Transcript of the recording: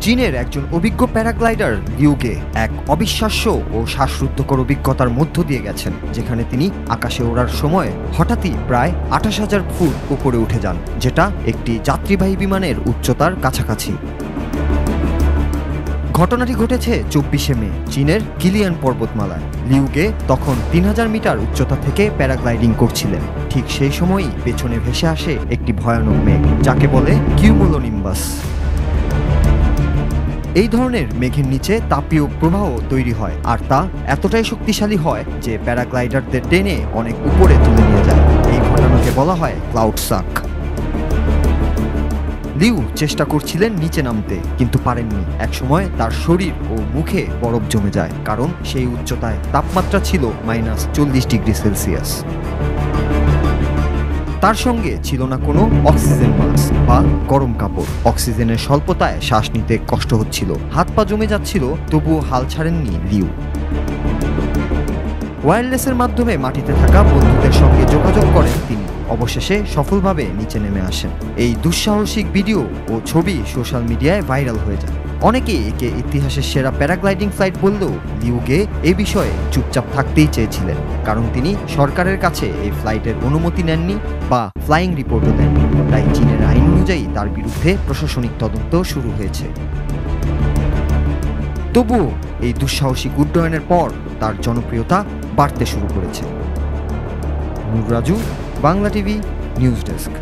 চীনের একজন অভিজ্ঞ প্যারাগ্লাইডার লিউ গে এক অবিশ্বাস্য ও শ্বাসরুদ্ধকর অভিজ্ঞতার মধ্য দিয়ে গেছেন, যেখানে তিনি আকাশে ওড়ার সময় হঠাৎই প্রায় 28,000 ফুট উপরে উঠে যান, যেটা একটি যাত্রীবাহী বিমানের উচ্চতার কাছাকাছি। ঘটনাটি ঘটেছে 24শে মে চীনের কিলিয়ান পর্বতমালায়। লিউ গে তখন 3000 মিটার উচ্চতা থেকে প্যারাগ্লাইডিং করছিলেন। ঠিক সেই সময়ই পেছনে ভেসে আসে একটি ভয়ানক মেঘ, যাকে বলে কিউমুলোনিম্বাস। এই ধরনের মেঘের নিচে তাপীয় প্রবাহ তৈরি হয়, আর তা এতটাই শক্তিশালী হয় যে প্যারাগ্লাইডারদের টেনে অনেক উপরে তুলে নিয়ে যায়। এই ঘটনাকে বলা হয় ক্লাউড সাক। লিউ চেষ্টা করছিলেন নিচে নামতে, কিন্তু পারেননি। একসময় তার শরীর ও মুখে বরফ জমে যায়, কারণ সেই উচ্চতায় তাপমাত্রা ছিল -40 ডিগ্রি সেলসিয়াস। তার সঙ্গে ছিল না কোনো অক্সিজেন মাস্ক বা গরম কাপড়। অক্সিজেনের স্বল্পতায় শ্বাস নিতে কষ্ট হচ্ছিল, হাত পা জমে যাচ্ছিল, তবুও হাল ছাড়েননি লিউ। ওয়্যারলেসের মাধ্যমে মাটিতে থাকা বন্ধুদের সঙ্গে যোগাযোগ করেন তিনি। অবশেষে সফলভাবে নিচে নেমে আসেন। এই দুঃসাহসিক ভিডিও ও ছবি সোশ্যাল মিডিয়ায় ভাইরাল হয়ে যায়। অনেকেই একে ইতিহাসের সেরা প্যারাগ্লাইডিং ফ্লাইট বললেও লিউ গে এই বিষয়ে চুপচাপ থাকতেই চেয়েছিলেন, কারণ তিনি সরকারের কাছে এই ফ্লাইটের অনুমতি নেননি বা ফ্লাইং রিপোর্টও দেননি। তাই চীনের আইন অনুযায়ী তার বিরুদ্ধে প্রশাসনিক তদন্ত শুরু হয়েছে। তবুও এই দুঃসাহসিক উড্ডয়নের পর তার জনপ্রিয়তা বাড়তে শুরু করেছে। Noor Raju, Bangla TV news desk.